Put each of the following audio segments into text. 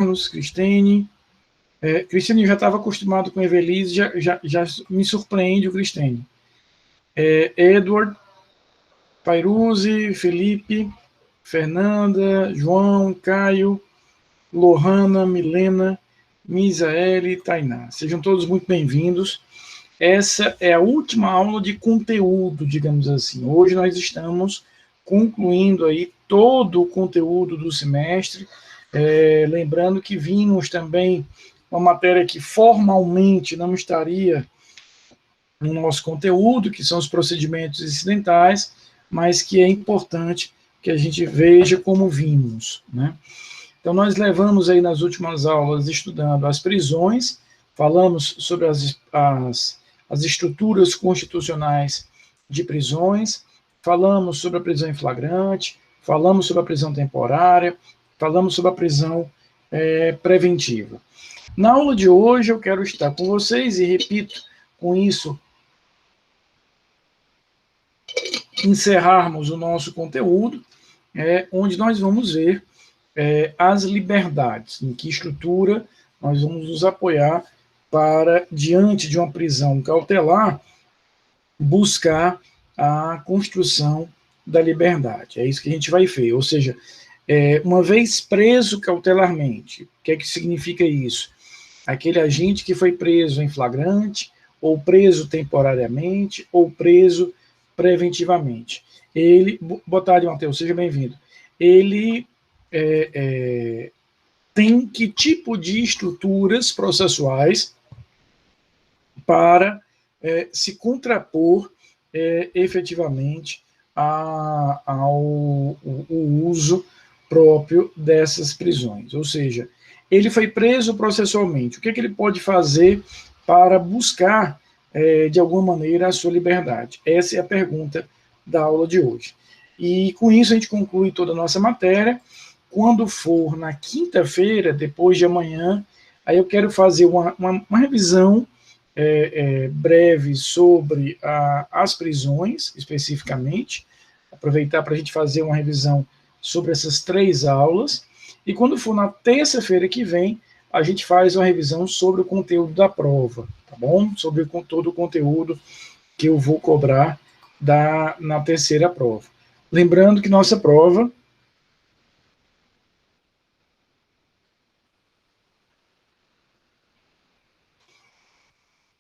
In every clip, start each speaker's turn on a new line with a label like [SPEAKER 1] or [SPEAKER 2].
[SPEAKER 1] Carlos, Cristine. Cristine, eu já estava acostumado com Evelise, já me surpreende o Cristine. Edward, Pairuzi, Felipe, Fernanda, João, Caio, Lohana, Milena, Misaele e Tainá. Sejam todos muito bem-vindos. Essa é a última aula de conteúdo, digamos assim. Hoje nós estamos concluindo aí todo o conteúdo do semestre, lembrando que vimos também uma matéria que formalmente não estaria no nosso conteúdo, que são os procedimentos incidentais, mas que é importante que a gente veja como vimos, né? Então, nós levamos aí nas últimas aulas estudando as prisões, falamos sobre as estruturas constitucionais de prisões, falamos sobre a prisão em flagrante, falamos sobre a prisão temporária, falamos sobre a prisão preventiva. Na aula de hoje, eu quero estar com vocês, e repito, com isso, encerrarmos o nosso conteúdo, onde nós vamos ver as liberdades, em que estrutura nós vamos nos apoiar para, diante de uma prisão cautelar, buscar a construção da liberdade. É isso que a gente vai ver. Ou seja, uma vez preso cautelarmente, o que é que significa isso? Aquele agente que foi preso em flagrante, ou preso temporariamente, ou preso preventivamente. Boa tarde, Matheus, seja bem-vindo. Ele tem que tipo de estruturas processuais para se contrapor efetivamente ao uso próprio dessas prisões. Ou seja, ele foi preso processualmente. O que ele pode fazer para buscar, de alguma maneira, a sua liberdade? Essa é a pergunta da aula de hoje. E com isso a gente conclui toda a nossa matéria. Quando for na quinta-feira, depois de amanhã, aí eu quero fazer uma revisão breve sobre as prisões, especificamente, aproveitar para a gente fazer uma revisão sobre essas 3 aulas, e quando for na terça-feira que vem, a gente faz uma revisão sobre o conteúdo da prova, tá bom? Sobre todo o conteúdo que eu vou cobrar na terceira prova. Lembrando que nossa prova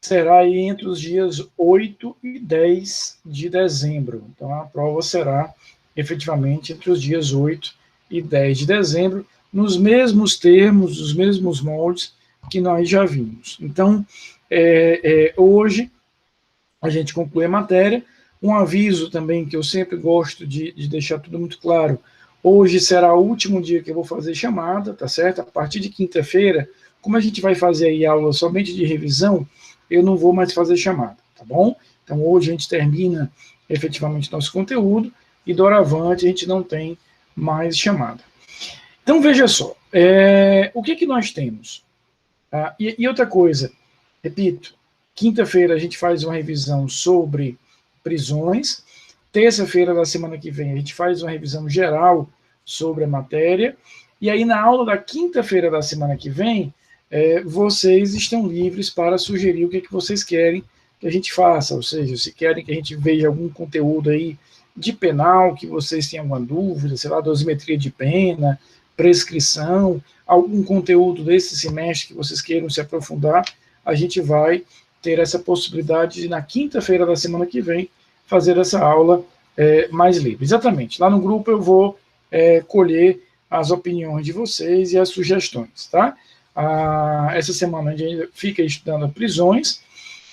[SPEAKER 1] será aí entre os dias 8 e 10 de dezembro. Então, a prova será efetivamente entre os dias 8 e 10 de dezembro, nos mesmos termos, nos mesmos moldes que nós já vimos. Então, hoje, a gente conclui a matéria. Um aviso também que eu sempre gosto de deixar tudo muito claro: hoje será o último dia que eu vou fazer chamada, tá certo? A partir de quinta-feira, como a gente vai fazer aí aula somente de revisão, eu não vou mais fazer chamada, tá bom? Então, hoje a gente termina efetivamente nosso conteúdo, e doravante a gente não tem mais chamada. Então, veja só, o que nós temos? E outra coisa, repito, quinta-feira a gente faz uma revisão sobre prisões, terça-feira da semana que vem a gente faz uma revisão geral sobre a matéria, e aí na aula da quinta-feira da semana que vem, vocês estão livres para sugerir o que vocês querem que a gente faça, ou seja, se querem que a gente veja algum conteúdo aí de penal, que vocês tenham alguma dúvida, sei lá, dosimetria de pena, prescrição, algum conteúdo desse semestre que vocês queiram se aprofundar, a gente vai ter essa possibilidade de, na quinta-feira da semana que vem, fazer essa aula mais livre. Exatamente, lá no grupo eu vou colher as opiniões de vocês e as sugestões, tá? Essa semana a gente fica estudando prisões,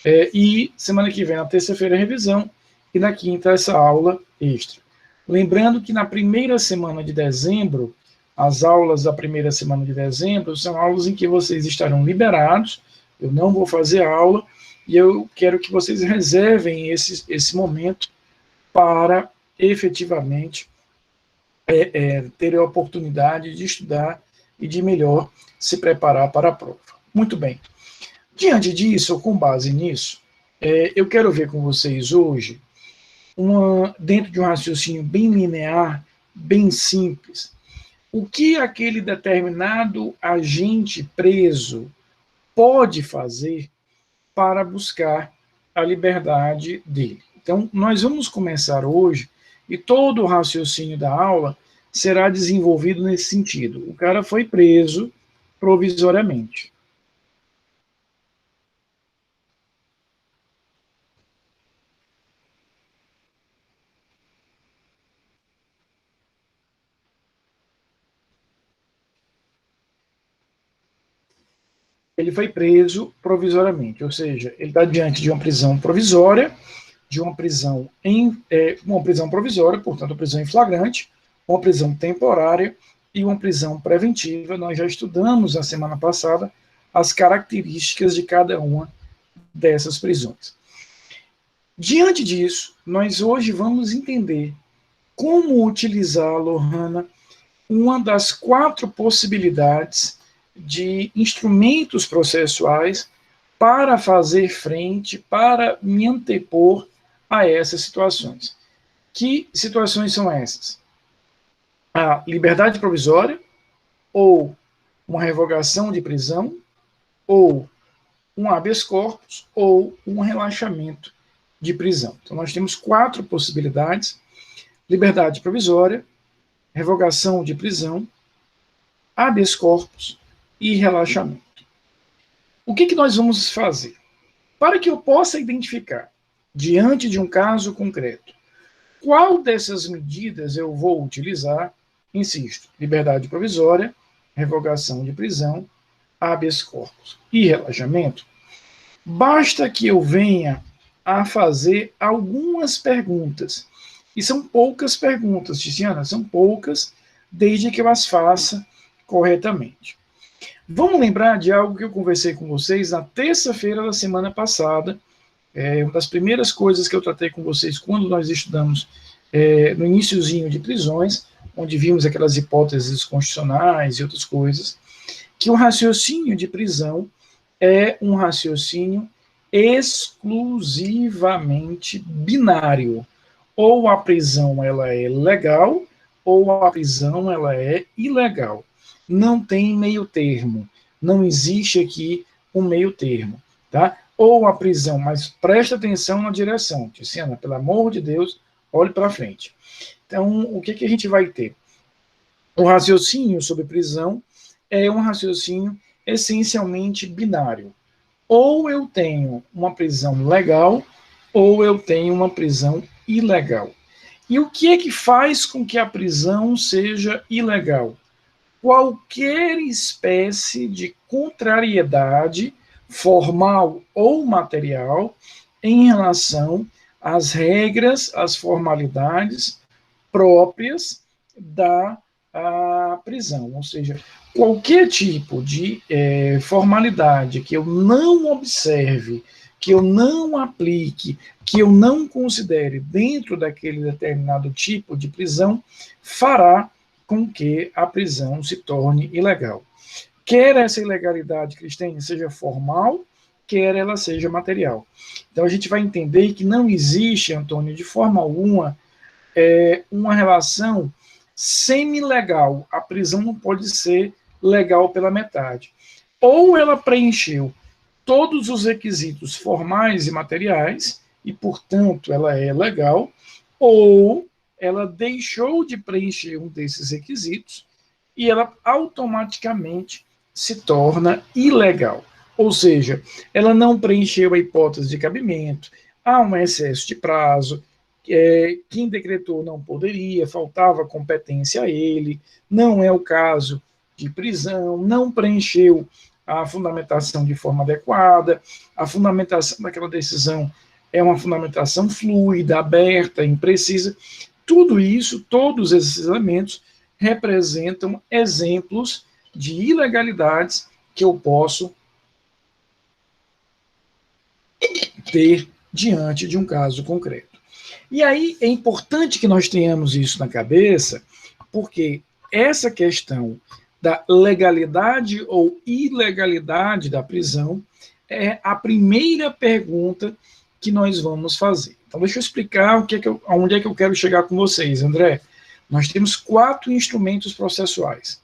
[SPEAKER 1] e semana que vem, na terça-feira, a revisão, e na quinta, essa aula extra. Lembrando que na primeira semana de dezembro, as aulas da primeira semana de dezembro são aulas em que vocês estarão liberados, eu não vou fazer aula, e eu quero que vocês reservem esse momento para efetivamente terem a oportunidade de estudar e de melhor se preparar para a prova. Muito bem. Diante disso, ou com base nisso, eu quero ver com vocês hoje, dentro de um raciocínio bem linear, bem simples, o que aquele determinado agente preso pode fazer para buscar a liberdade dele. Então, nós vamos começar hoje, e todo o raciocínio da aula será desenvolvido nesse sentido. O cara foi preso provisoriamente. Ele foi preso provisoriamente, ou seja, ele está diante de uma prisão provisória, de uma prisão provisória, portanto, uma prisão em flagrante, uma prisão temporária e uma prisão preventiva. Nós já estudamos na semana passada as características de cada uma dessas prisões. Diante disso, nós hoje vamos entender como utilizar, Lohana, uma das 4 possibilidades de instrumentos processuais para fazer frente, para me antepor a essas situações. Que situações são essas? A liberdade provisória, ou uma revogação de prisão, ou um habeas corpus, ou um relaxamento de prisão. Então, nós temos 4 possibilidades: liberdade provisória, revogação de prisão, habeas corpus e relaxamento. O que nós vamos fazer? Para que eu possa identificar, diante de um caso concreto, qual dessas medidas eu vou utilizar, insisto, liberdade provisória, revogação de prisão, habeas corpus e relaxamento, basta que eu venha a fazer algumas perguntas. E são poucas perguntas, Tiziana, são poucas, desde que eu as faça corretamente. Vamos lembrar de algo que eu conversei com vocês na terça-feira da semana passada. Uma das primeiras coisas que eu tratei com vocês quando nós estudamos no iniciozinho de prisões, onde vimos aquelas hipóteses constitucionais e outras coisas, que o raciocínio de prisão é um raciocínio exclusivamente binário. Ou a prisão ela é legal, ou a prisão ela é ilegal. Não tem meio termo. Não existe aqui um meio termo, tá? Ou a prisão, mas presta atenção na direção. Tiziana, pelo amor de Deus, olhe para frente. Então, o que a gente vai ter? O raciocínio sobre prisão é um raciocínio essencialmente binário. Ou eu tenho uma prisão legal, ou eu tenho uma prisão ilegal. E o que é que faz com que a prisão seja ilegal? Qualquer espécie de contrariedade, formal ou material, em relação às regras, às formalidades próprias da prisão. Ou seja, qualquer tipo de formalidade que eu não observe, que eu não aplique, que eu não considere dentro daquele determinado tipo de prisão, fará com que a prisão se torne ilegal. Quer essa ilegalidade, Cristiane, seja formal, quer ela seja material. Então a gente vai entender que não existe, Antônio, de forma alguma, uma relação semi-legal. A prisão não pode ser legal pela metade. Ou ela preencheu todos os requisitos formais e materiais, e, portanto, ela é legal, ou ela deixou de preencher um desses requisitos e ela automaticamente se torna ilegal. Ou seja, ela não preencheu a hipótese de cabimento, há um excesso de prazo, quem decretou não poderia, faltava competência a ele, não é o caso de prisão, não preencheu a fundamentação de forma adequada, a fundamentação daquela decisão é uma fundamentação fluida, aberta, imprecisa. Tudo isso, todos esses elementos, representam exemplos de ilegalidades que eu posso ter diante de um caso concreto. E aí é importante que nós tenhamos isso na cabeça, porque essa questão da legalidade ou ilegalidade da prisão é a primeira pergunta que nós vamos fazer. Então, deixa eu explicar onde é que eu quero chegar com vocês, André. Nós temos 4 instrumentos processuais.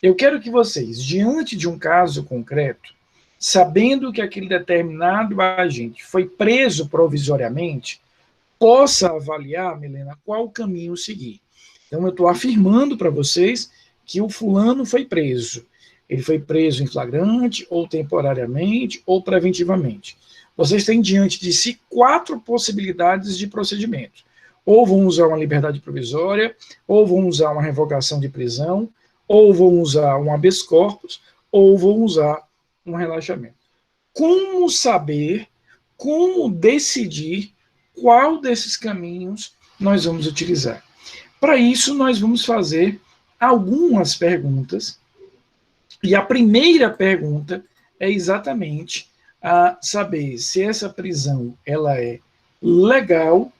[SPEAKER 1] Eu quero que vocês, diante de um caso concreto, sabendo que aquele determinado agente foi preso provisoriamente, possa avaliar, Milena, qual caminho seguir. Então, eu estou afirmando para vocês que o fulano foi preso. Ele foi preso em flagrante, ou temporariamente, ou preventivamente. Vocês têm diante de si 4 possibilidades de procedimento. Ou vão usar uma liberdade provisória, ou vão usar uma revogação de prisão, ou vão usar um habeas corpus, ou vão usar um relaxamento. Como saber, como decidir qual desses caminhos nós vamos utilizar? Para isso, nós vamos fazer algumas perguntas, e a primeira pergunta é exatamente a saber se essa prisão ela é legal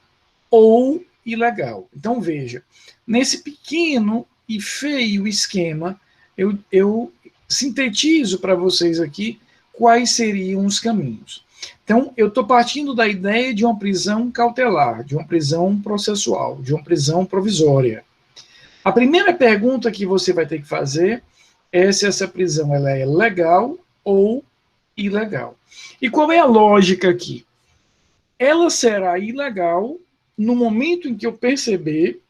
[SPEAKER 1] ou ilegal. Então, veja, nesse pequeno e feio esquema, eu sintetizo para vocês aqui quais seriam os caminhos. Então, eu estou partindo da ideia de uma prisão cautelar, de uma prisão processual, de uma prisão provisória. A primeira pergunta que você vai ter que fazer é se essa prisão ela é legal ou ilegal. E qual é a lógica aqui? Ela será ilegal no momento em que eu perceber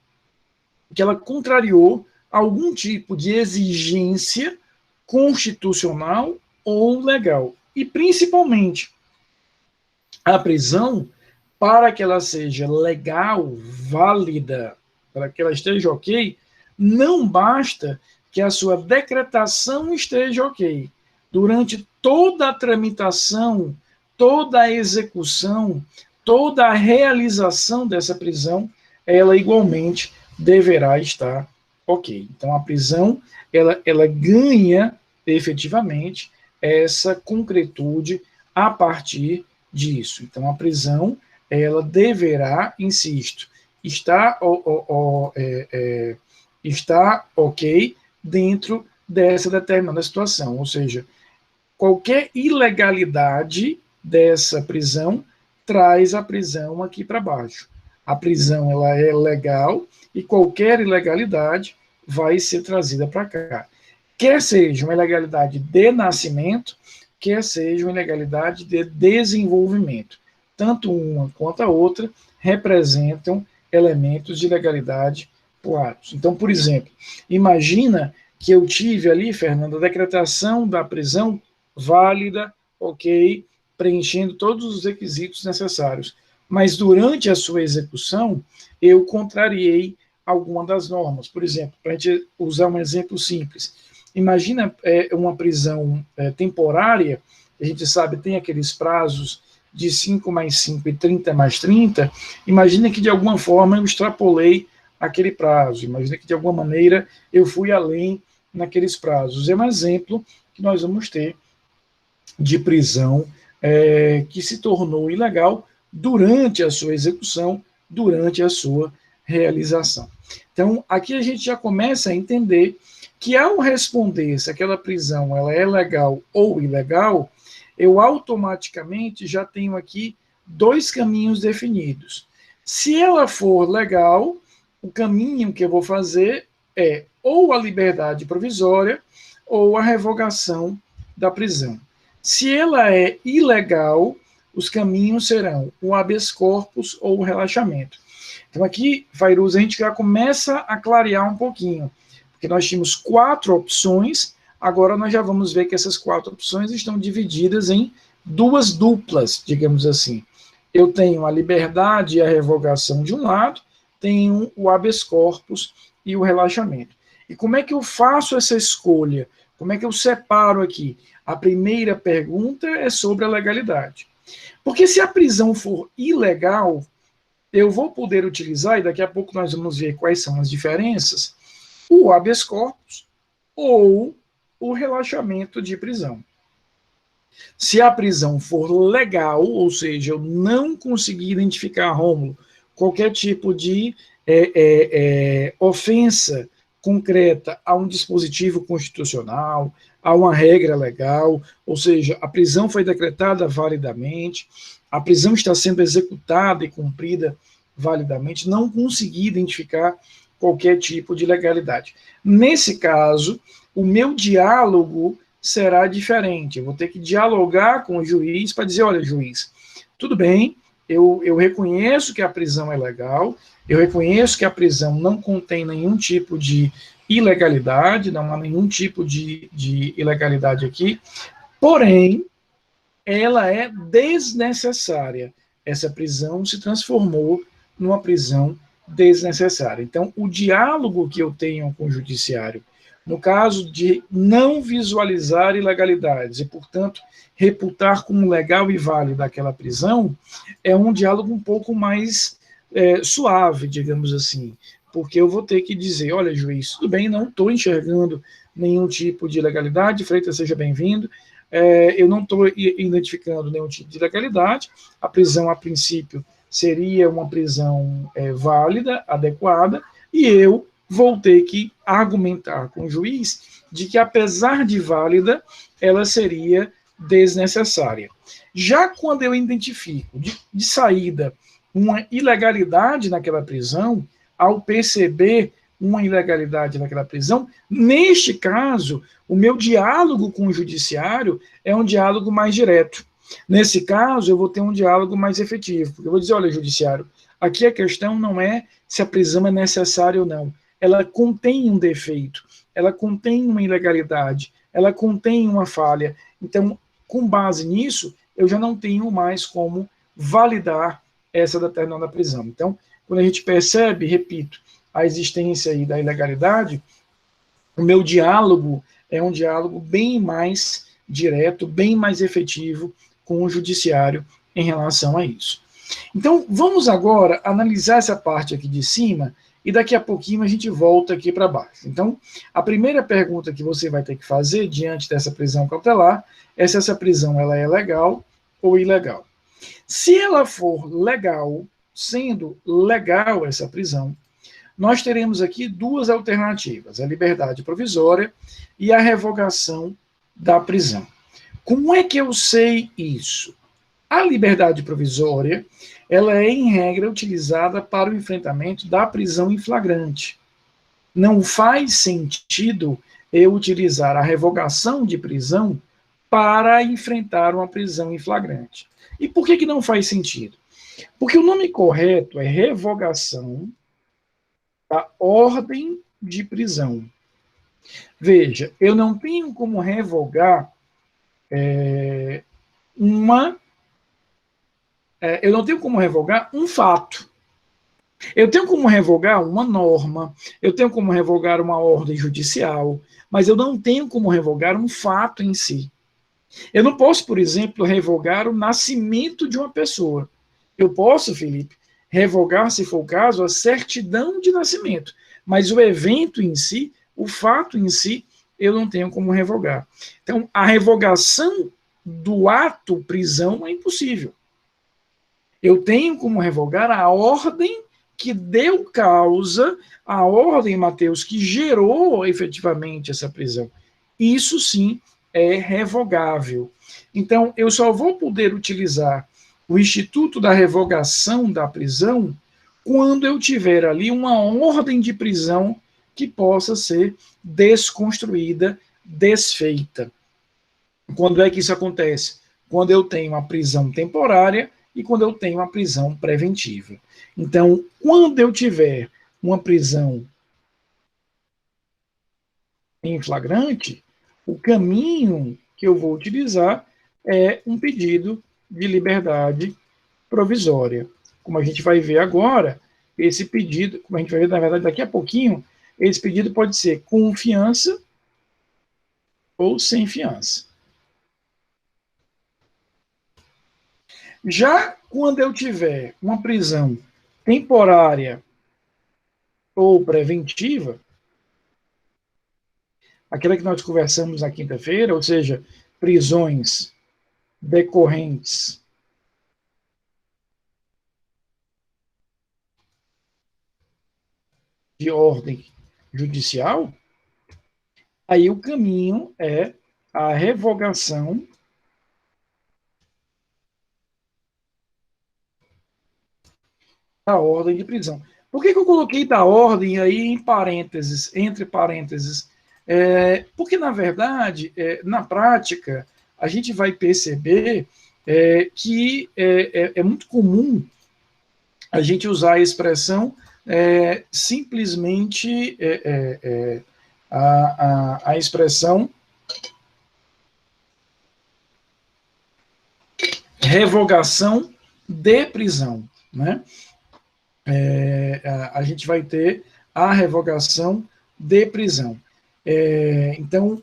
[SPEAKER 1] que ela contrariou algum tipo de exigência constitucional ou legal. E, principalmente, a prisão, para que ela seja legal, válida, para que ela esteja ok, não basta que a sua decretação esteja ok. Durante toda a tramitação, toda a execução, toda a realização dessa prisão, ela igualmente deverá estar ok. Então, a prisão, ela ganha efetivamente essa concretude a partir disso. Então, a prisão, ela deverá, insisto, estar ok dentro dessa determinada situação, ou seja, qualquer ilegalidade dessa prisão traz a prisão aqui para baixo. A prisão ela é legal e qualquer ilegalidade vai ser trazida para cá. Quer seja uma ilegalidade de nascimento, quer seja uma ilegalidade de desenvolvimento. Tanto uma quanto a outra representam elementos de ilegalidade por atos. Então, por exemplo, imagina que eu tive ali, Fernando, a decretação da prisão válida, ok, preenchendo todos os requisitos necessários. Mas durante a sua execução, eu contrariei alguma das normas. Por exemplo, para a gente usar um exemplo simples, imagina uma prisão temporária, a gente sabe tem aqueles prazos de 5 mais 5 e 30 mais 30, imagina que de alguma forma eu extrapolei aquele prazo, imagina que de alguma maneira eu fui além naqueles prazos. É um exemplo que nós vamos ter de prisão que se tornou ilegal durante a sua execução, durante a sua realização. Então, aqui a gente já começa a entender que ao responder se aquela prisão ela é legal ou ilegal, eu automaticamente já tenho aqui 2 caminhos definidos. Se ela for legal, o caminho que eu vou fazer é ou a liberdade provisória ou a revogação da prisão. Se ela é ilegal, os caminhos serão o habeas corpus ou o relaxamento. Então aqui, Fairuz, a gente já começa a clarear um pouquinho, porque nós tínhamos 4 opções, agora nós já vamos ver que essas 4 opções estão divididas em 2 duplas, digamos assim. Eu tenho a liberdade e a revogação de um lado, tenho o habeas corpus e o relaxamento. E como é que eu faço essa escolha? Como é que eu separo aqui? A primeira pergunta é sobre a legalidade. Porque se a prisão for ilegal, eu vou poder utilizar, e daqui a pouco nós vamos ver quais são as diferenças, o habeas corpus ou o relaxamento de prisão. Se a prisão for legal, ou seja, eu não consegui identificar, Rômulo, qualquer tipo de ofensa concreta a um dispositivo constitucional, a uma regra legal, ou seja, a prisão foi decretada validamente, a prisão está sendo executada e cumprida validamente, não consegui identificar qualquer tipo de ilegalidade. Nesse caso, o meu diálogo será diferente. Eu vou ter que dialogar com o juiz para dizer, olha, juiz, tudo bem, eu reconheço que a prisão é legal, eu reconheço que a prisão não contém nenhum tipo de ilegalidade, não há nenhum tipo de ilegalidade aqui, porém, ela é desnecessária. Essa prisão se transformou numa prisão desnecessária. Então, o diálogo que eu tenho com o judiciário, no caso de não visualizar ilegalidades e, portanto, reputar como legal e válida aquela prisão, é um diálogo um pouco mais suave, digamos assim, porque eu vou ter que dizer, olha, juiz, tudo bem, não estou enxergando nenhum tipo de ilegalidade, Freitas, seja bem-vindo, eu não estou identificando nenhum tipo de ilegalidade, a prisão, a princípio, seria uma prisão válida, adequada, e eu vou ter que argumentar com o juiz de que, apesar de válida, ela seria desnecessária. Já quando eu identifico de saída uma ilegalidade naquela prisão, ao perceber uma ilegalidade naquela prisão, neste caso, o meu diálogo com o judiciário é um diálogo mais direto. Nesse caso, eu vou ter um diálogo mais efetivo, porque eu vou dizer, olha, judiciário, aqui a questão não é se a prisão é necessária ou não. Ela contém um defeito, ela contém uma ilegalidade, ela contém uma falha. Então, com base nisso, eu já não tenho mais como validar essa determinada prisão. Então, quando a gente percebe, repito, a existência aí da ilegalidade, o meu diálogo é um diálogo bem mais direto, bem mais efetivo com o judiciário em relação a isso. Então, vamos agora analisar essa parte aqui de cima e daqui a pouquinho a gente volta aqui para baixo. Então, a primeira pergunta que você vai ter que fazer diante dessa prisão cautelar é se essa prisão ela é legal ou ilegal. Se ela for legal, sendo legal essa prisão, nós teremos aqui duas alternativas, a liberdade provisória e a revogação da prisão. Como é que eu sei isso? A liberdade provisória, ela é, em regra, utilizada para o enfrentamento da prisão em flagrante. Não faz sentido eu utilizar a revogação de prisão para enfrentar uma prisão em flagrante. E por que não faz sentido? Porque o nome correto é revogação da ordem de prisão. Veja, eu não tenho como revogar uma. Eu não tenho como revogar um fato. Eu tenho como revogar uma norma, eu tenho como revogar uma ordem judicial, mas eu não tenho como revogar um fato em si. Eu não posso, por exemplo, revogar o nascimento de uma pessoa. Eu posso, Felipe, revogar, se for o caso, a certidão de nascimento, mas o evento em si, o fato em si, eu não tenho como revogar. Então, a revogação do ato prisão é impossível. Eu tenho como revogar a ordem que deu causa, a ordem, Mateus, que gerou efetivamente essa prisão. Isso sim é revogável. Então, eu só vou poder utilizar o instituto da revogação da prisão quando eu tiver ali uma ordem de prisão que possa ser desconstruída, desfeita. Quando é que isso acontece? Quando eu tenho uma prisão temporária e quando eu tenho uma prisão preventiva. Então, quando eu tiver uma prisão em flagrante, o caminho que eu vou utilizar é um pedido de liberdade provisória. Como a gente vai ver agora, esse pedido, como a gente vai ver, na verdade, daqui a pouquinho, esse pedido pode ser com fiança ou sem fiança. Já quando eu tiver uma prisão temporária ou preventiva, aquela que nós conversamos na quinta-feira, ou seja, prisões decorrentes de ordem judicial, aí o caminho é a revogação da ordem de prisão. Por que eu coloquei da ordem aí em parênteses, entre parênteses? Porque, na verdade, na prática, a gente vai perceber que é muito comum a gente usar a expressão simplesmente a expressão revogação de prisão, né? A gente vai ter a revogação de prisão. Então,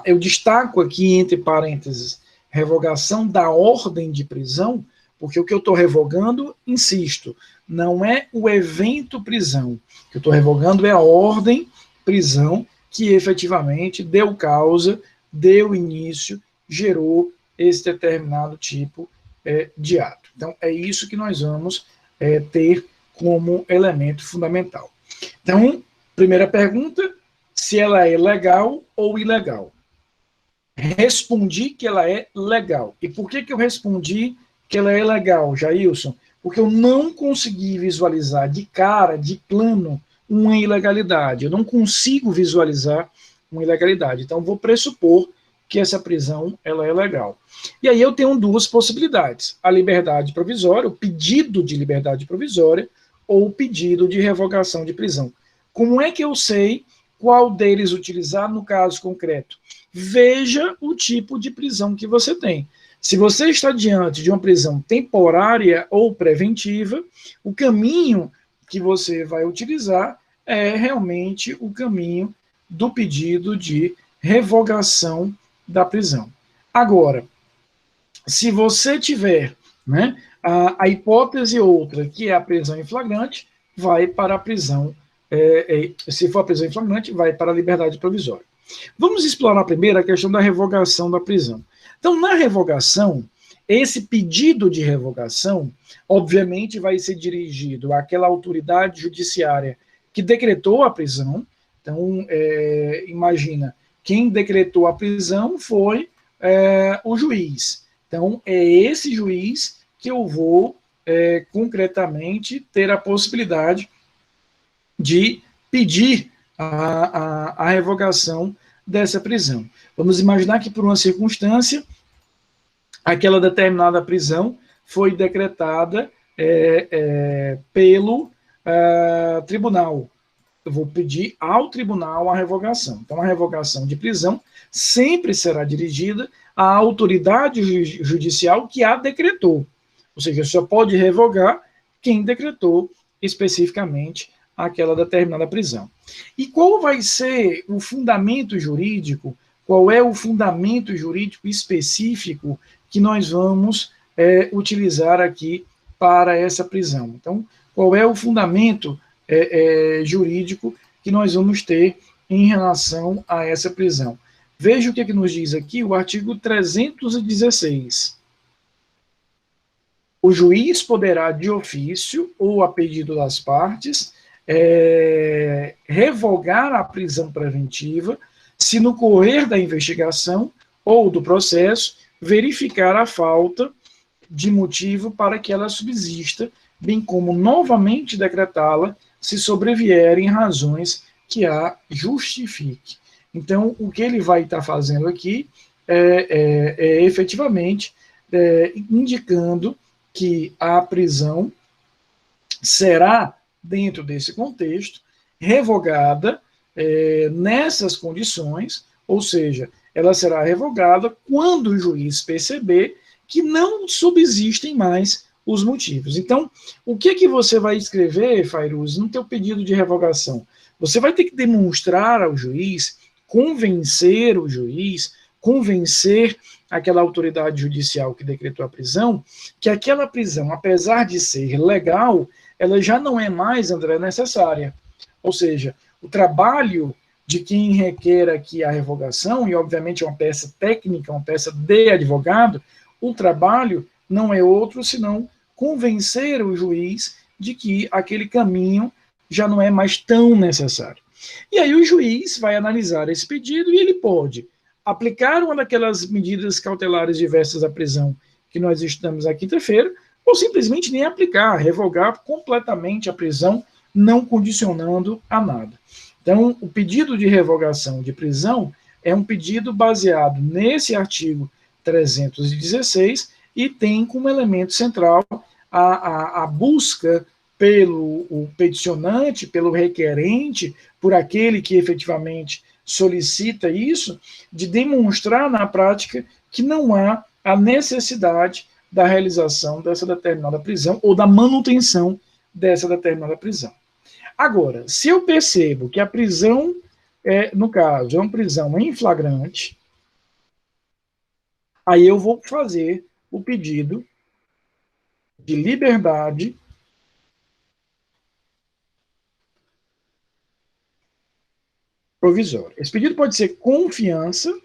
[SPEAKER 1] eu destaco aqui, entre parênteses, revogação da ordem de prisão, porque o que eu estou revogando, insisto, não é o evento prisão. O que eu estou revogando é a ordem prisão que efetivamente deu causa, deu início, gerou esse determinado tipo de ato. Então, é isso que nós vamos ter como elemento fundamental. Então, primeira pergunta, se ela é legal ou ilegal. Respondi que ela é legal. E por que eu respondi que ela é legal, Jailson? Porque eu não consegui visualizar de cara, de plano, uma ilegalidade. Eu não consigo visualizar uma ilegalidade. Então, vou pressupor que essa prisão ela é legal. E aí eu tenho duas possibilidades: a liberdade provisória, o pedido de liberdade provisória, ou o pedido de revogação de prisão. Como é que eu sei qual deles utilizar no caso concreto? Veja o tipo de prisão que você tem. Se você está diante de uma prisão temporária ou preventiva, o caminho que você vai utilizar é realmente o caminho do pedido de revogação da prisão. Agora, se você tiver, né, a hipótese outra, que é a prisão em flagrante, vai para a prisão, se for a prisão em flagrante, vai para a liberdade provisória. Vamos explorar primeiro a questão da revogação da prisão. Então, na revogação, esse pedido de revogação, obviamente, vai ser dirigido àquela autoridade judiciária que decretou a prisão. Então, imagina, quem decretou a prisão foi o juiz. Então, é esse juiz que eu vou concretamente ter a possibilidade de pedir a revogação dessa prisão. Vamos imaginar que, por uma circunstância, aquela determinada prisão foi decretada pelo tribunal. Eu vou pedir ao tribunal a revogação. Então, a revogação de prisão sempre será dirigida à autoridade judicial que a decretou. Ou seja, só pode revogar quem decretou especificamente aquela determinada prisão. E qual vai ser o fundamento jurídico? Qual é o fundamento jurídico específico que nós vamos utilizar aqui para essa prisão? Então, qual é o fundamento jurídico que nós vamos ter em relação a essa prisão? Veja o que nos diz aqui o artigo 316. O juiz poderá, de ofício ou a pedido das partes, revogar a prisão preventiva se no correr da investigação ou do processo verificar a falta de motivo para que ela subsista, bem como novamente decretá-la se sobrevierem razões que a justifique. Então, o que ele vai estar fazendo aqui é efetivamente indicando que a prisão será, dentro desse contexto, revogada nessas condições, ou seja, ela será revogada quando o juiz perceber que não subsistem mais os motivos. Então, o que você vai escrever, Fairuz, no teu pedido de revogação? Você vai ter que demonstrar ao juiz, convencer o juiz, convencer aquela autoridade judicial que decretou a prisão, que aquela prisão, apesar de ser legal, ela já não é mais, André, necessária. Ou seja, o trabalho de quem requer aqui a revogação, e obviamente é uma peça técnica, uma peça de advogado, o trabalho não é outro senão convencer o juiz de que aquele caminho já não é mais tão necessário. E aí o juiz vai analisar esse pedido e ele pode aplicar uma daquelas medidas cautelares diversas à prisão que nós estudamos na quinta-feira, ou simplesmente nem aplicar, revogar completamente a prisão, não condicionando a nada. Então, o pedido de revogação de prisão é um pedido baseado nesse artigo 316 e tem como elemento central a busca pelo peticionante, pelo requerente, por aquele que efetivamente solicita isso, de demonstrar na prática que não há a necessidade da realização dessa determinada prisão ou da manutenção dessa determinada prisão. Agora, se eu percebo que a prisão, no caso, é uma prisão em flagrante, aí eu vou fazer o pedido de liberdade provisória. Esse pedido pode ser com fiança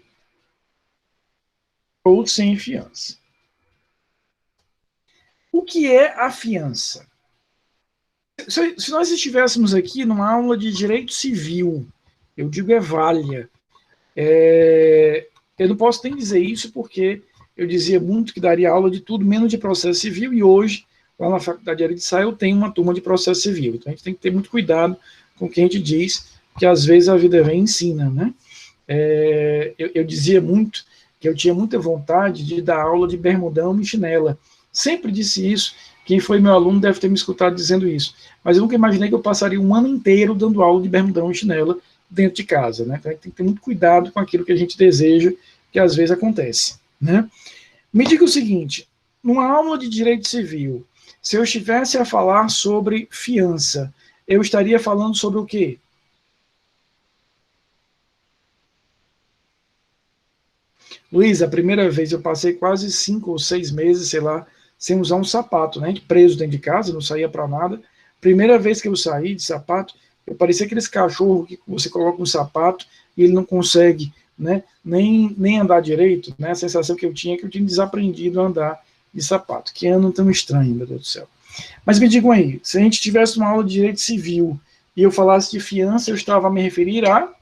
[SPEAKER 1] ou sem fiança. O que é a fiança? Se nós estivéssemos aqui numa aula de direito civil, eu digo vália, eu não posso nem dizer isso porque eu dizia muito que daria aula de tudo, menos de processo civil, e hoje, lá na Faculdade de Ararendá, eu tenho uma turma de processo civil. Então, a gente tem que ter muito cuidado com o que a gente diz, que às vezes a vida vem e ensina, né? Eu dizia muito que eu tinha muita vontade de dar aula de bermudão e chinela. Sempre disse isso. Quem foi meu aluno deve ter me escutado dizendo isso. Mas eu nunca imaginei que eu passaria um ano inteiro dando aula de bermudão e chinela dentro de casa, né? Então, a gente tem que ter muito cuidado com aquilo que a gente deseja, que às vezes acontece, né? Me diga o seguinte, numa aula de direito civil, se eu estivesse a falar sobre fiança, eu estaria falando sobre o quê? Luiz, a primeira vez eu passei quase 5 ou 6 meses, sei lá, sem usar um sapato, né? Preso dentro de casa, não saía para nada. Primeira vez que eu saí de sapato, eu parecia aqueles cachorros que você coloca um sapato e ele não consegue, né, nem andar direito, né? A sensação que eu tinha é que eu tinha desaprendido a andar de sapato. Que ano tão estranho, meu Deus do céu. Mas me digam aí, se a gente tivesse uma aula de direito civil e eu falasse de fiança, eu estava a me referir a...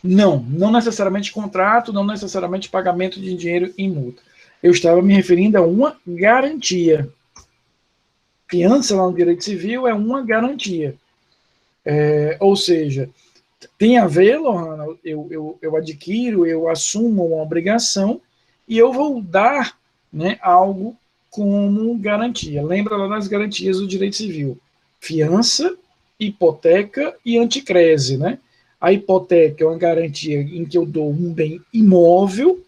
[SPEAKER 1] Não necessariamente contrato, não necessariamente pagamento de dinheiro em multa. Eu estava me referindo a uma garantia. Fiança lá no direito civil é uma garantia. Ou seja, tem a ver, Lohana, eu adquiro, eu assumo uma obrigação e eu vou dar, né, algo como garantia. Lembra lá das garantias do direito civil? Fiança, hipoteca e anticrese, né? A hipoteca é uma garantia em que eu dou um bem imóvel,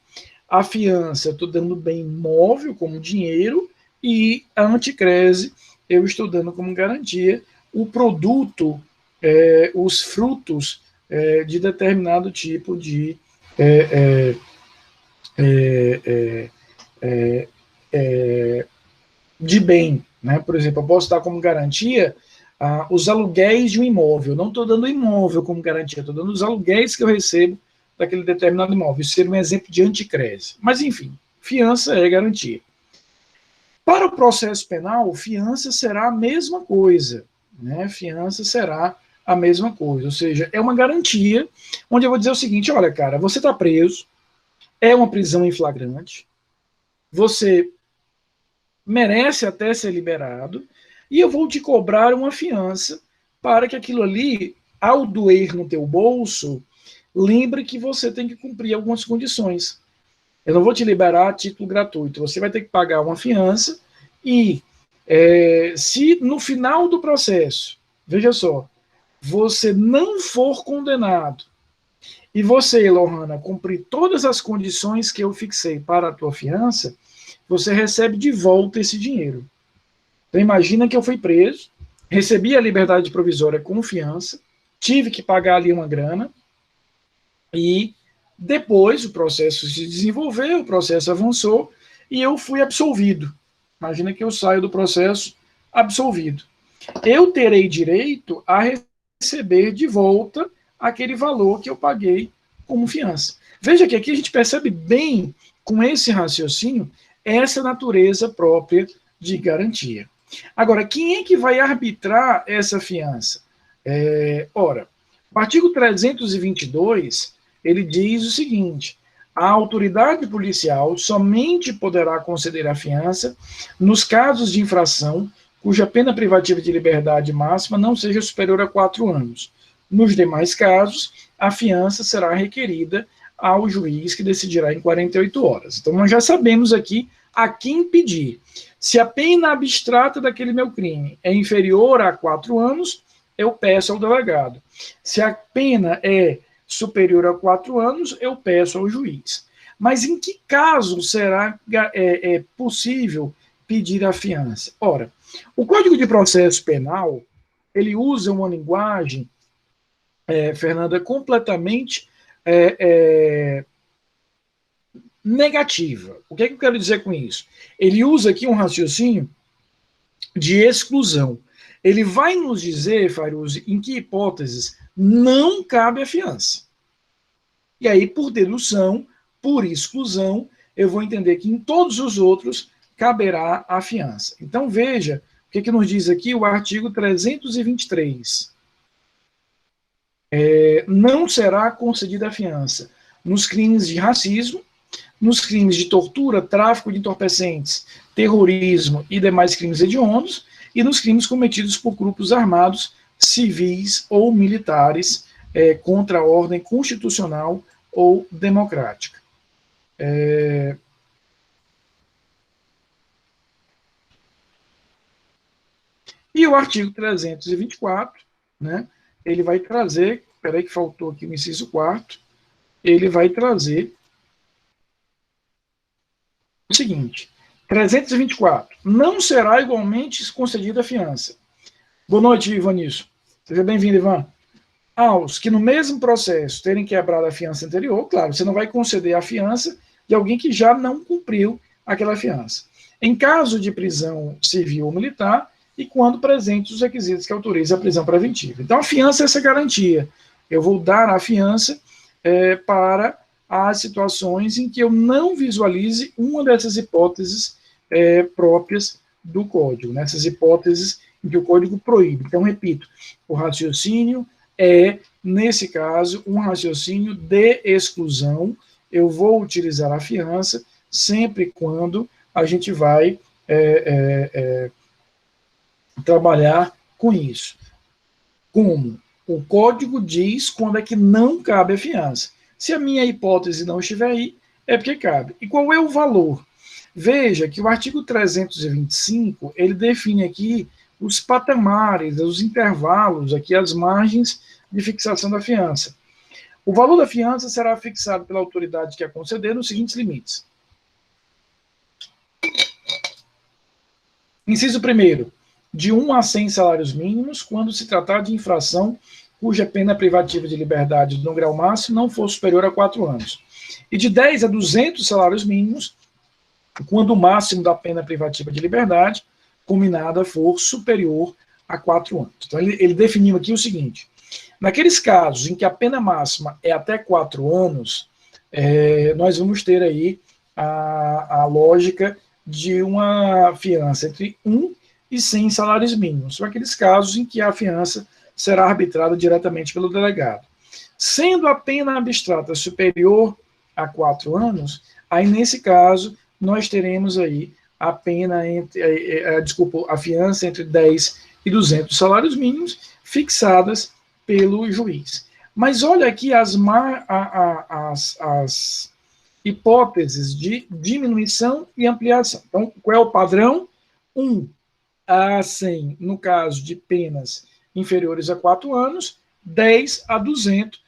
[SPEAKER 1] a fiança eu estou dando bem imóvel como dinheiro e a anticrese eu estou dando como garantia o produto, os frutos de determinado tipo de bem, né? Por exemplo, eu posso dar como garantia os aluguéis de um imóvel. Não estou dando imóvel como garantia, estou dando os aluguéis que eu recebo daquele determinado imóvel. Isso seria um exemplo de anticrese. Mas, enfim, fiança é garantia. Para o processo penal, fiança será a mesma coisa, né? Fiança será a mesma coisa, ou seja, é uma garantia onde eu vou dizer o seguinte, olha, cara, você está preso, é uma prisão em flagrante, você merece até ser liberado, e eu vou te cobrar uma fiança para que aquilo ali, ao doer no teu bolso, lembre que você tem que cumprir algumas condições. Eu não vou te liberar a título gratuito, você vai ter que pagar uma fiança e se no final do processo, veja só, você não for condenado e você, Lohana, cumprir todas as condições que eu fixei para a tua fiança, você recebe de volta esse dinheiro. Então imagina que eu fui preso, recebi a liberdade provisória com fiança, tive que pagar ali uma grana e depois o processo se desenvolveu, o processo avançou e eu fui absolvido. Imagina que eu saio do processo absolvido. Eu terei direito a receber de volta aquele valor que eu paguei como fiança. Veja que aqui a gente percebe bem, com esse raciocínio, essa natureza própria de garantia. Agora, quem é que vai arbitrar essa fiança? Ora, o artigo 322, ele diz o seguinte, A autoridade policial somente poderá conceder a fiança nos casos de infração cuja pena privativa de liberdade máxima não seja superior a 4 anos. Nos demais casos, a fiança será requerida ao juiz que decidirá em 48 horas. Então, nós já sabemos aqui a quem pedir. Se a pena abstrata daquele meu crime é inferior a 4 anos, eu peço ao delegado. Se a pena é superior a 4 anos, eu peço ao juiz. Mas em que caso será possível pedir a fiança? Ora, o Código de Processo Penal, ele usa uma linguagem, Fernanda, completamente negativa. O que é que eu quero dizer com isso? Ele usa aqui um raciocínio de exclusão. Ele vai nos dizer, Fairuzi, em que hipóteses não cabe a fiança. E aí, por dedução, por exclusão, eu vou entender que em todos os outros caberá a fiança. Então, veja o que nos diz aqui o artigo 323. Não será concedida a fiança nos crimes de racismo, nos crimes de tortura, tráfico de entorpecentes, terrorismo e demais crimes hediondos, e nos crimes cometidos por grupos armados, civis ou militares, contra a ordem constitucional ou democrática. E o artigo 324, né, ele vai trazer, peraí que faltou aqui o inciso 4º, ele vai trazer o seguinte: 324, não será igualmente concedida a fiança. Boa noite, Ivanício. Seja bem-vindo, Ivan. Aos que no mesmo processo terem quebrado a fiança anterior, claro, você não vai conceder a fiança de alguém que já não cumpriu aquela fiança. Em caso de prisão civil ou militar, e quando presentes os requisitos que autorizam a prisão preventiva. Então, a fiança é essa garantia. Eu vou dar a fiança para as situações em que eu não visualize uma dessas hipóteses próprias do Código, nessas hipóteses em que o Código proíbe. Então, repito, o raciocínio nesse caso, um raciocínio de exclusão. Eu vou utilizar a fiança sempre quando a gente vai trabalhar com isso. Como? O Código diz quando é que não cabe a fiança. Se a minha hipótese não estiver aí, é porque cabe. E qual é o valor? Veja que o artigo 325, ele define aqui os patamares, os intervalos, aqui as margens de fixação da fiança. O valor da fiança será fixado pela autoridade que a conceder nos seguintes limites. Inciso 1º, de 1 a 100 salários mínimos, quando se tratar de infração cuja pena privativa de liberdade no grau máximo não for superior a 4 anos. E de 10 a 200 salários mínimos, quando o máximo da pena privativa de liberdade combinada for superior a 4 anos. Então, ele definiu aqui o seguinte: naqueles casos em que a pena máxima é até 4 anos, nós vamos ter aí a lógica de uma fiança entre 1 e 100 salários mínimos. São aqueles casos em que a fiança será arbitrada diretamente pelo delegado. Sendo a pena abstrata superior a 4 anos, aí nesse caso nós teremos aí a pena a fiança entre 10 e 200 salários mínimos fixadas pelo juiz. Mas olha aqui as hipóteses de diminuição e ampliação. Então, qual é o padrão? 1 a 100, no caso de penas inferiores a 4 anos, 10 a 200.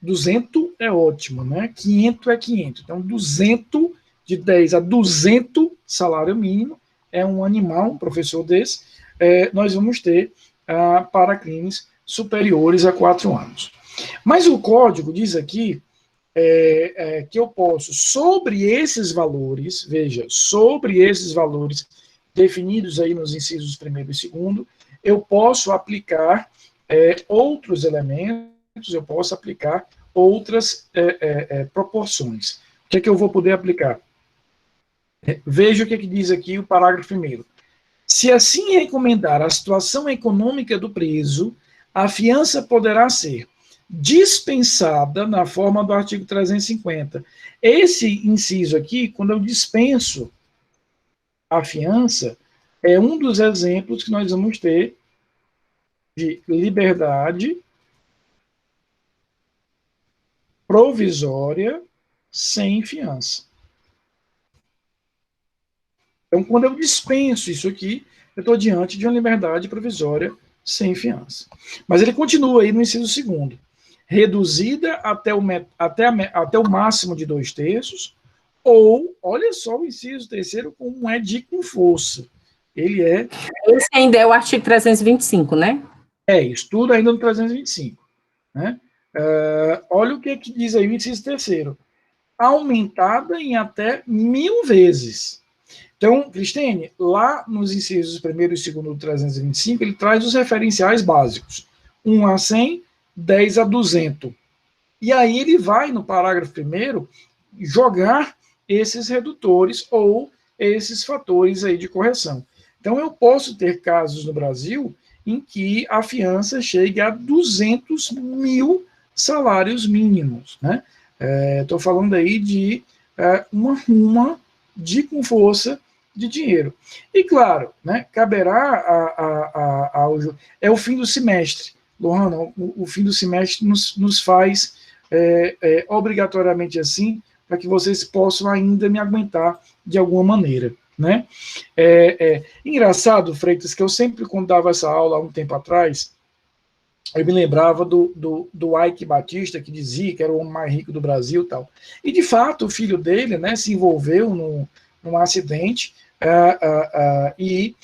[SPEAKER 1] 200 é ótimo, né? 500 é 500. Então, 200, de 10 a 200 salário mínimo, é um animal, um professor desse, nós vamos ter para crimes superiores a 4 anos. Mas o Código diz aqui que eu posso, sobre esses valores, veja, sobre esses valores definidos aí nos incisos 1º e 2º, eu posso aplicar outros elementos, eu posso aplicar outras proporções. O que é que eu vou poder aplicar? Veja o que é que diz aqui o parágrafo 1º. Se assim recomendar a situação econômica do preso, a fiança poderá ser dispensada na forma do artigo 350. Esse inciso aqui, quando eu dispenso a fiança, é um dos exemplos que nós vamos ter de liberdade provisória sem fiança. Então, quando eu dispenso isso aqui, eu estou diante de uma liberdade provisória sem fiança. Mas ele continua aí no inciso 2º. Reduzida até o máximo de 2/3, ou, olha só o inciso 3º, como é de com força. Ele é...
[SPEAKER 2] Esse ainda é o artigo 325, né?
[SPEAKER 1] Isso tudo ainda no 325. Né? Olha o que diz aí o inciso 3º. Aumentada em até 1000 vezes. Então, Cristine, lá nos incisos 1º e 2º do 325, ele traz os referenciais básicos. 1 a 100, 10 a 200. E aí ele vai, no parágrafo 1º, jogar esses redutores ou esses fatores aí de correção. Então, eu posso ter casos no Brasil em que a fiança chegue a 200 mil salários mínimos. Né? Estou falando aí de uma ruma de com força de dinheiro. E, claro, né, caberá é o fim do semestre. Lohana, o fim do semestre nos faz obrigatoriamente assim, para que vocês possam ainda me aguentar de alguma maneira. Né? Engraçado, Freitas, que eu sempre, quando dava essa aula há um tempo atrás, eu me lembrava do Ike Batista, que dizia que era o homem mais rico do Brasil e tal. E, de fato, o filho dele, né, se envolveu num acidente e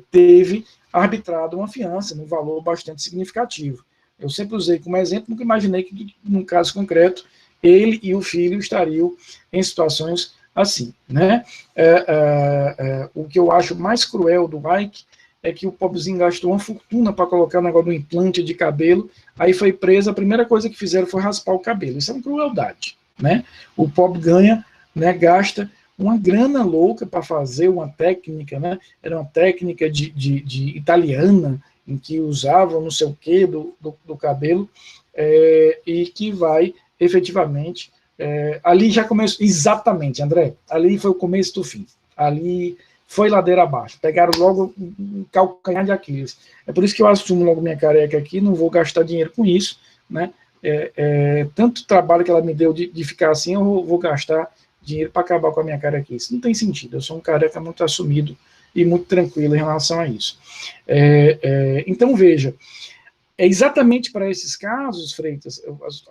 [SPEAKER 1] teve arbitrado uma fiança num valor bastante significativo. Eu sempre usei como exemplo, nunca imaginei que, num caso concreto, ele e o filho estariam em situações assim. Né? O que eu acho mais cruel do Ike é que o pobrezinho gastou uma fortuna para colocar o negócio do implante de cabelo, aí foi preso, a primeira coisa que fizeram foi raspar o cabelo. Isso é uma crueldade. Né? O pobre ganha, né, gasta uma grana louca para fazer uma técnica, né? Era uma técnica de italiana, em que usavam não sei o que do cabelo, e que vai efetivamente... ali já começou, exatamente, André, ali foi o começo do fim. Ali foi ladeira abaixo, pegaram logo um calcanhar de Aquiles. É por isso que eu assumo logo minha careca aqui, não vou gastar dinheiro com isso, né? Tanto trabalho que ela me deu de ficar assim, eu vou gastar dinheiro para acabar com a minha careca. Isso não tem sentido, eu sou um careca muito assumido e muito tranquilo em relação a isso. Então, veja, é exatamente para esses casos, Freitas,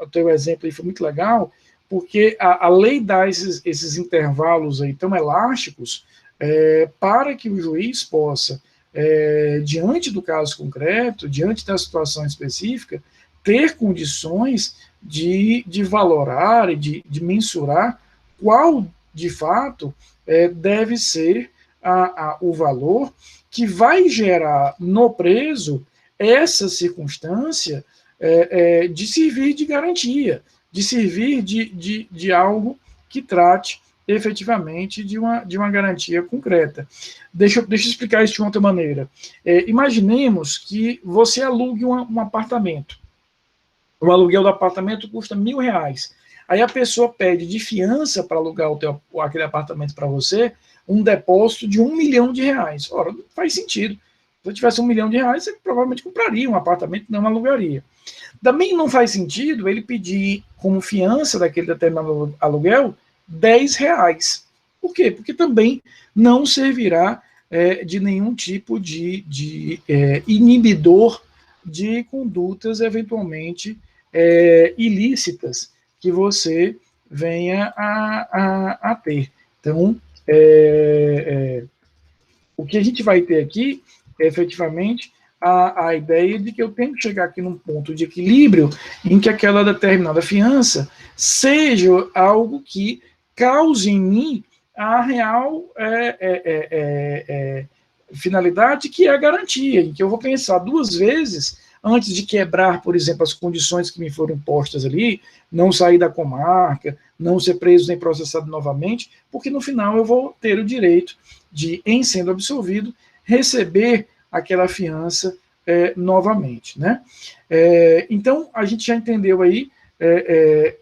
[SPEAKER 1] o teu exemplo aí foi muito legal, porque a lei dá esses intervalos aí tão elásticos para que o juiz possa, diante do caso concreto, diante da situação específica, ter condições de valorar e de mensurar qual, de fato, deve ser o valor que vai gerar no preso essa circunstância de servir de garantia, de servir de algo que trate efetivamente de uma garantia concreta. Deixa eu explicar isso de outra maneira. Imaginemos que você alugue um apartamento. O aluguel do apartamento custa R$1.000. Aí a pessoa pede de fiança para alugar aquele apartamento para você um depósito de R$1 milhão. Ora, não faz sentido. Se eu tivesse R$1 milhão, você provavelmente compraria um apartamento, não alugaria. Também não faz sentido ele pedir como fiança daquele determinado aluguel R$10. Por quê? Porque também não servirá de nenhum tipo de inibidor de condutas eventualmente ilícitas que você venha a ter. Então, o que a gente vai ter aqui é efetivamente a ideia de que eu tenho que chegar aqui num ponto de equilíbrio em que aquela determinada fiança seja algo que cause em mim a real finalidade, que é a garantia, em que eu vou pensar duas vezes antes de quebrar, por exemplo, as condições que me foram impostas ali, não sair da comarca, não ser preso nem processado novamente, porque no final eu vou ter o direito de, em sendo absolvido, receber aquela fiança novamente, né? Então, a gente já entendeu aí,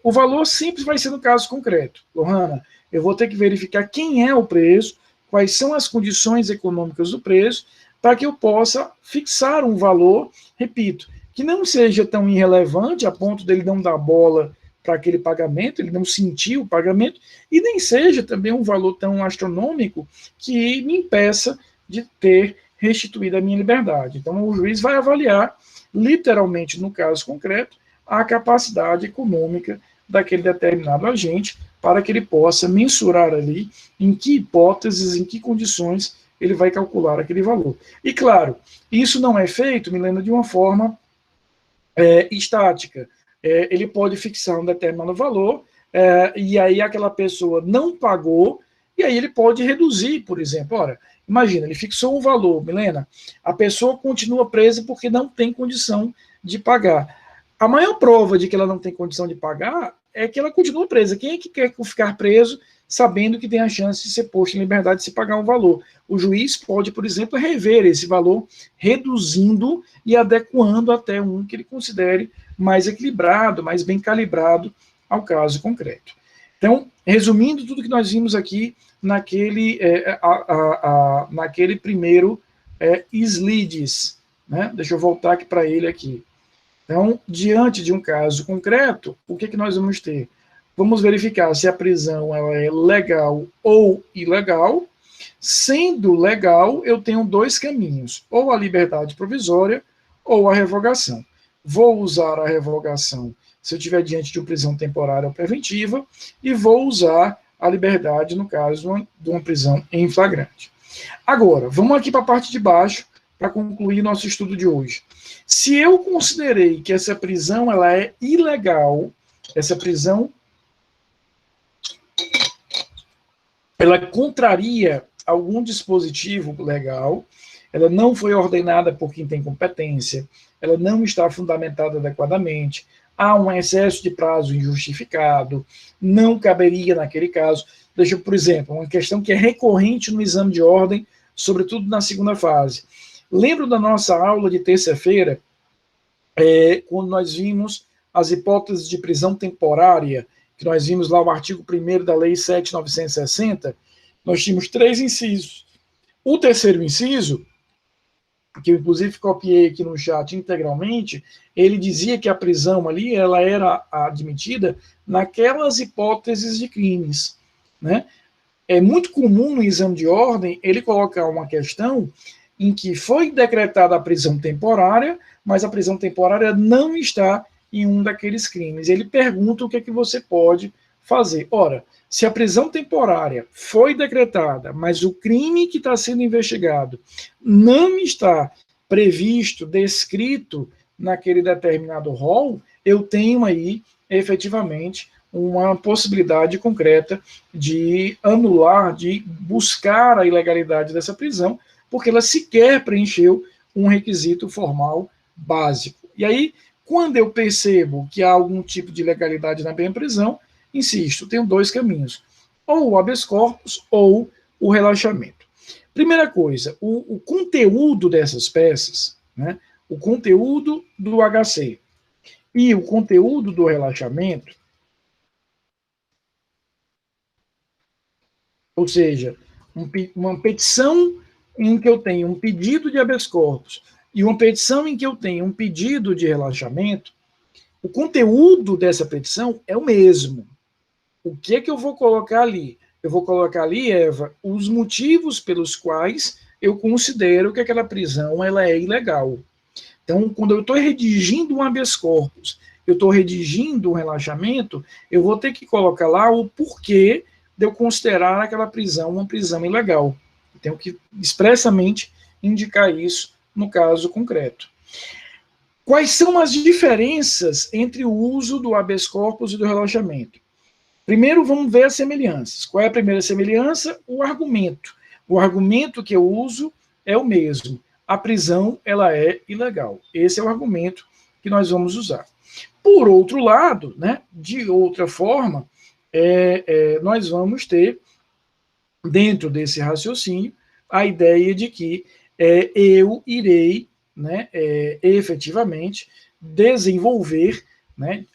[SPEAKER 1] o valor simples vai ser no caso concreto. Lohana, eu vou ter que verificar quem é o preço, quais são as condições econômicas do preço, para que eu possa fixar um valor, repito, que não seja tão irrelevante a ponto dele não dar bola para aquele pagamento, ele não sentir o pagamento, e nem seja também um valor tão astronômico que me impeça de ter restituído a minha liberdade. Então, o juiz vai avaliar, literalmente, no caso concreto, a capacidade econômica daquele determinado agente para que ele possa mensurar ali em que hipóteses, em que condições ele vai calcular aquele valor. E, claro, isso não é feito, Milena, de uma forma estática. Ele pode fixar um determinado valor, e aí aquela pessoa não pagou, e aí ele pode reduzir, por exemplo. Ora, imagina, ele fixou um valor, Milena, a pessoa continua presa porque não tem condição de pagar. A maior prova de que ela não tem condição de pagar é que ela continua presa. Quem é que quer ficar preso sabendo que tem a chance de ser posto em liberdade se pagar um valor? O juiz pode, por exemplo, rever esse valor, reduzindo e adequando até um que ele considere mais equilibrado, mais bem calibrado ao caso concreto. Então, resumindo tudo que nós vimos aqui naquele primeiro slides, né? Deixa eu voltar aqui para ele aqui. Então, diante de um caso concreto, o que nós vamos ter? Vamos verificar se a prisão ela é legal ou ilegal. Sendo legal, eu tenho dois caminhos, ou a liberdade provisória ou a revogação. Vou usar a revogação se eu estiver diante de uma prisão temporária ou preventiva, e vou usar a liberdade no caso de uma prisão em flagrante. Agora, vamos aqui para a parte de baixo para concluir nosso estudo de hoje. Se eu considerei que essa prisão ela é ilegal, essa prisão ela contraria algum dispositivo legal, ela não foi ordenada por quem tem competência, ela não está fundamentada adequadamente, há um excesso de prazo injustificado, não caberia naquele caso. Deixa, por exemplo, uma questão que é recorrente no exame de ordem, sobretudo na segunda fase. Lembro da nossa aula de terça-feira, quando nós vimos as hipóteses de prisão temporária, que nós vimos lá o artigo 1º da Lei 7.960, nós tínhamos 3 incisos. O terceiro inciso, que eu inclusive copiei aqui no chat integralmente, ele dizia que a prisão ali ela era admitida naquelas hipóteses de crimes, né? É muito comum no exame de ordem ele colocar uma questão em que foi decretada a prisão temporária, mas a prisão temporária não está em um daqueles crimes. Ele pergunta o que é que você pode fazer. Ora, se a prisão temporária foi decretada, mas o crime que está sendo investigado não está previsto, descrito naquele determinado rol, eu tenho aí, efetivamente, uma possibilidade concreta de anular, de buscar a ilegalidade dessa prisão, porque ela sequer preencheu um requisito formal básico. E aí, quando eu percebo que há algum tipo de ilegalidade na minha prisão, insisto, tenho 2 caminhos, ou o habeas corpus ou o relaxamento. Primeira coisa, o conteúdo dessas peças, né, o conteúdo do HC e o conteúdo do relaxamento, ou seja, uma petição em que eu tenho um pedido de habeas corpus e uma petição em que eu tenho um pedido de relaxamento, o conteúdo dessa petição é o mesmo. O que é que eu vou colocar ali? Eu vou colocar ali, Eva, os motivos pelos quais eu considero que aquela prisão ela é ilegal. Então, quando eu estou redigindo um habeas corpus, eu estou redigindo um relaxamento, eu vou ter que colocar lá o porquê de eu considerar aquela prisão uma prisão ilegal. Eu tenho que expressamente indicar isso no caso concreto. Quais são as diferenças entre o uso do habeas corpus e do relaxamento? Primeiro, vamos ver as semelhanças. Qual é a primeira semelhança? O argumento. O argumento que eu uso é o mesmo. A prisão, ela é ilegal. Esse é o argumento que nós vamos usar. Por outro lado, né, de outra forma, nós vamos ter, dentro desse raciocínio, a ideia de que eu irei né, efetivamente desenvolver, né,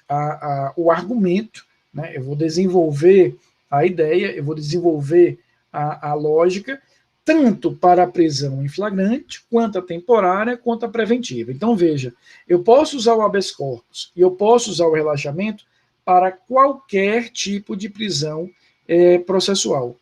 [SPEAKER 1] o argumento, né, eu vou desenvolver a ideia, eu vou desenvolver a lógica, tanto para a prisão em flagrante, quanto a temporária, quanto a preventiva. Então, veja, eu posso usar o habeas corpus e eu posso usar o relaxamento para qualquer tipo de prisão processual,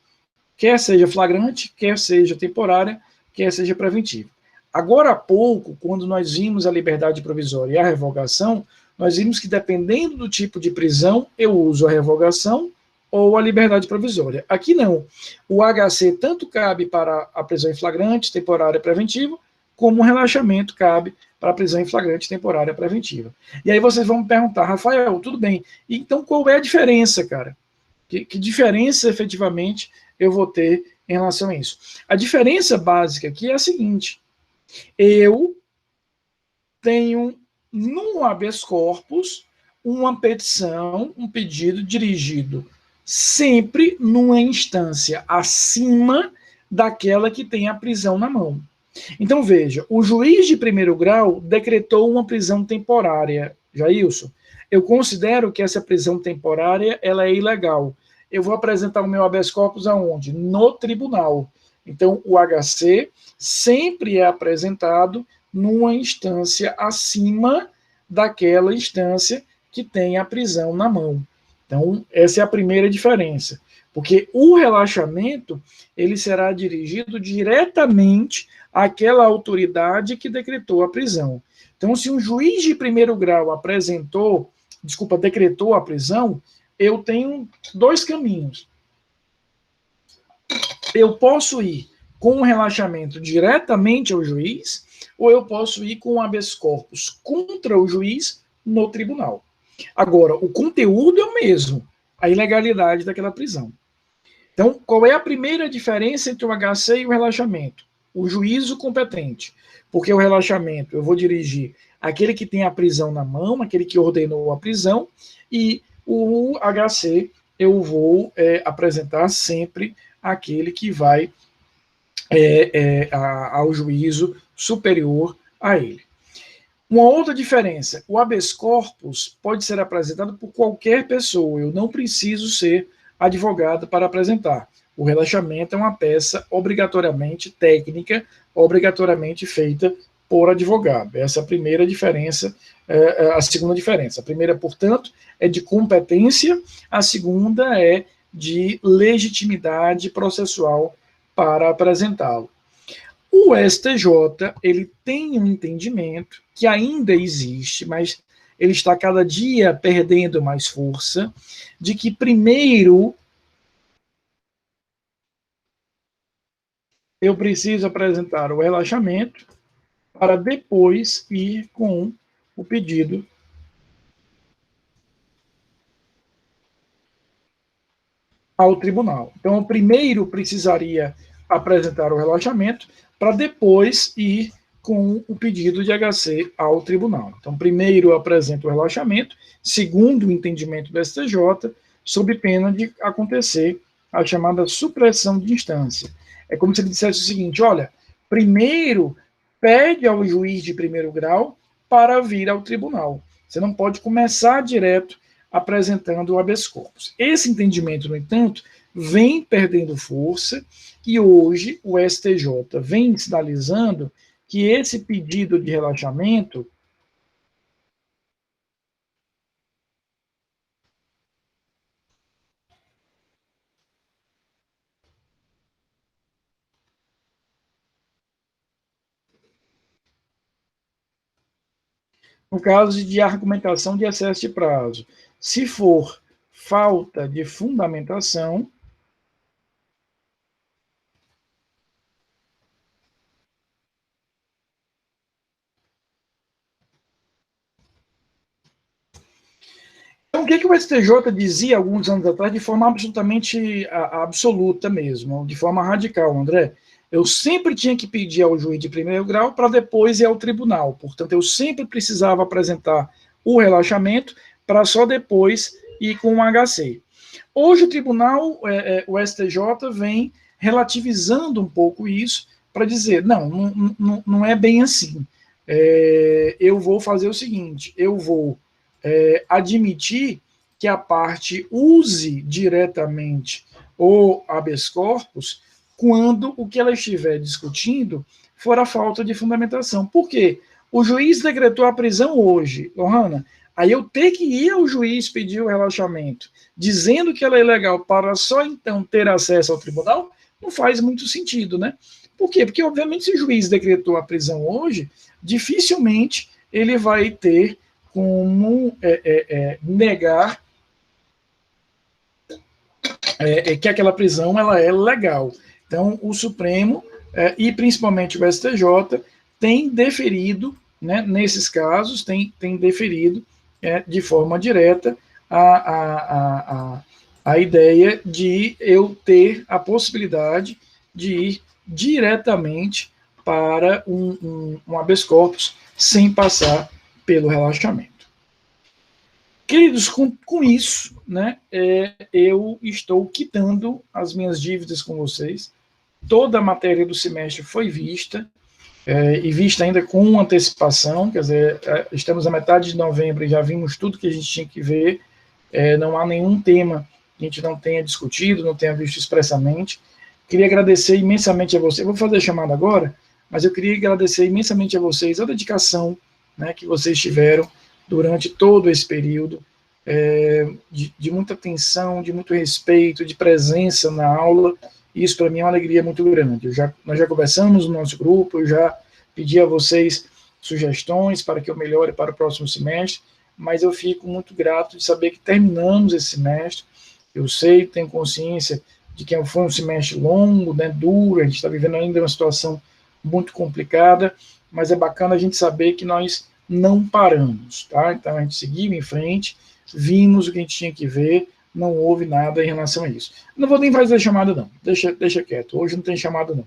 [SPEAKER 1] quer seja flagrante, quer seja temporária, quer seja preventiva. Agora há pouco, quando nós vimos a liberdade provisória e a revogação, nós vimos que dependendo do tipo de prisão, eu uso a revogação ou a liberdade provisória. Aqui não. O HC tanto cabe para a prisão em flagrante, temporária, preventiva, como o relaxamento cabe para a prisão em flagrante, temporária, preventiva. E aí vocês vão me perguntar, Rafael, tudo bem, então qual é a diferença, cara? Que diferença efetivamente eu vou ter em relação a isso? A diferença básica aqui é a seguinte: eu tenho no habeas corpus uma petição, um pedido dirigido sempre numa instância acima daquela que tem a prisão na mão. Então, veja, o juiz de primeiro grau decretou uma prisão temporária, Jailson. Eu considero que essa prisão temporária ela é ilegal. Eu vou apresentar o meu habeas corpus aonde? No tribunal. Então, o HC sempre é apresentado numa instância acima daquela instância que tem a prisão na mão. Então, essa é a primeira diferença. Porque o relaxamento, ele será dirigido diretamente àquela autoridade que decretou a prisão. Então, se um juiz de primeiro grau decretou a prisão, eu tenho dois caminhos. Eu posso ir com o relaxamento diretamente ao juiz, ou eu posso ir com o habeas corpus contra o juiz no tribunal. Agora, o conteúdo é o mesmo, a ilegalidade daquela prisão. Então, qual é a primeira diferença entre o HC e o relaxamento? O juízo competente. Porque o relaxamento eu vou dirigir aquele que tem a prisão na mão, aquele que ordenou a prisão, e o HC eu vou apresentar sempre aquele que vai ao juízo superior a ele. Uma outra diferença, o habeas corpus pode ser apresentado por qualquer pessoa, eu não preciso ser advogado para apresentar. O relaxamento é uma peça obrigatoriamente técnica, obrigatoriamente feita por advogado. Essa é a primeira diferença, a segunda diferença. A primeira, portanto, é de competência, a segunda é de legitimidade processual para apresentá-lo. O STJ, ele tem um entendimento que ainda existe, mas ele está cada dia perdendo mais força, de que primeiro eu preciso apresentar o relaxamento para depois ir com o pedido ao tribunal. Então, eu primeiro precisaria apresentar o relaxamento para depois ir com o pedido de HC ao tribunal. Então, primeiro eu apresento o relaxamento, segundo o entendimento do STJ, sob pena de acontecer a chamada supressão de instância. É como se ele dissesse o seguinte: olha, primeiro pede ao juiz de primeiro grau para vir ao tribunal. Você não pode começar direto apresentando o habeas corpus. Esse entendimento, no entanto, vem perdendo força e hoje o STJ vem sinalizando que esse pedido de relaxamento no caso de argumentação de excesso de prazo. Se for falta de fundamentação, então, o que o STJ dizia alguns anos atrás de forma absolutamente absoluta mesmo, de forma radical, André? Eu sempre tinha que pedir ao juiz de primeiro grau para depois ir ao tribunal. Portanto, eu sempre precisava apresentar o relaxamento para só depois ir com o HC. Hoje o tribunal, o STJ, vem relativizando um pouco isso para dizer, não é bem assim. eu vou fazer o seguinte, eu vou admitir que a parte use diretamente o habeas corpus quando o que ela estiver discutindo for a falta de fundamentação. Por quê? O juiz decretou a prisão hoje, Lohana, aí eu ter que ir ao juiz pedir o relaxamento, dizendo que ela é ilegal para só então ter acesso ao tribunal, não faz muito sentido, né? Por quê? Porque, obviamente, se o juiz decretou a prisão hoje, dificilmente ele vai ter como negar que aquela prisão ela é legal. Então, o Supremo e principalmente o STJ tem deferido, né, nesses casos, tem deferido de forma direta a ideia de eu ter a possibilidade de ir diretamente para um habeas corpus sem passar pelo relaxamento. Queridos, com isso, né, eu estou quitando as minhas dívidas com vocês. Toda a matéria do semestre foi vista, e vista ainda com antecipação, quer dizer, estamos à metade de novembro e já vimos tudo que a gente tinha que ver, não há nenhum tema que a gente não tenha discutido, não tenha visto expressamente. Queria agradecer imensamente a vocês, vou fazer a chamada agora, mas eu queria agradecer imensamente a vocês a dedicação, né, que vocês tiveram durante todo esse período, de muita atenção, de muito respeito, de presença na aula. Isso para mim é uma alegria muito grande. Nós já conversamos no nosso grupo, eu já pedi a vocês sugestões para que eu melhore para o próximo semestre, mas eu fico muito grato de saber que terminamos esse semestre. Eu sei, tenho consciência de que foi um semestre longo, né, duro, a gente está vivendo ainda uma situação muito complicada, mas é bacana a gente saber que nós não paramos, tá? Então a gente seguiu em frente, vimos o que a gente tinha que ver, não houve nada em relação a isso. Não vou nem fazer chamada, não. Deixa quieto. Hoje não tem chamada, não.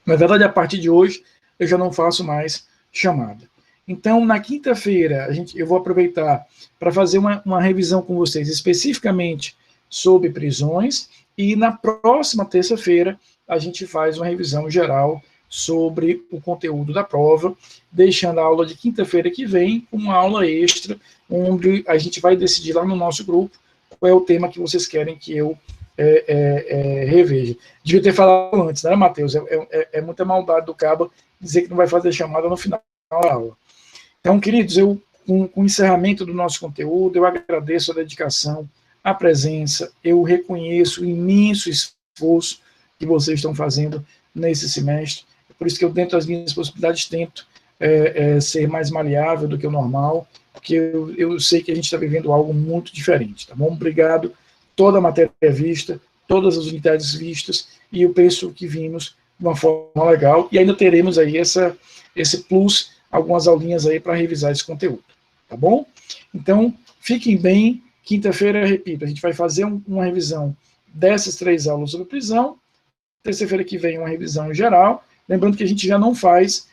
[SPEAKER 1] Na verdade, a partir de hoje, eu já não faço mais chamada. Então, na quinta-feira, eu vou aproveitar para fazer uma revisão com vocês, especificamente sobre prisões, e na próxima terça-feira, a gente faz uma revisão geral sobre o conteúdo da prova, deixando a aula de quinta-feira que vem com uma aula extra, onde a gente vai decidir lá no nosso grupo qual é o tema que vocês querem que eu reveja. Devia ter falado antes, né, Matheus? É muita maldade do cabo dizer que não vai fazer chamada no final da aula. Então, queridos, com o encerramento do nosso conteúdo, eu agradeço a dedicação, a presença, eu reconheço o imenso esforço que vocês estão fazendo nesse semestre. Por isso que eu, dentro das minhas possibilidades, tento ser mais maleável do que o normal, porque eu sei que a gente está vivendo algo muito diferente, tá bom? Obrigado, toda a matéria vista, todas as unidades vistas, e eu penso que vimos de uma forma legal, e ainda teremos aí esse plus, algumas aulinhas aí para revisar esse conteúdo, tá bom? Então, fiquem bem, quinta-feira, repito, a gente vai fazer uma revisão dessas 3 aulas sobre prisão, terça-feira que vem uma revisão geral, lembrando que a gente já não faz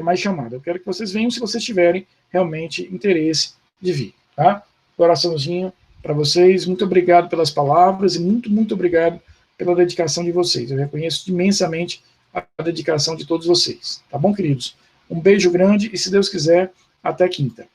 [SPEAKER 1] mais chamada. Eu quero que vocês venham se vocês tiverem realmente interesse de vir, tá? Coraçãozinho para vocês, muito obrigado pelas palavras e muito, muito obrigado pela dedicação de vocês. Eu reconheço imensamente a dedicação de todos vocês, tá bom, queridos? Um beijo grande e, se Deus quiser, até quinta.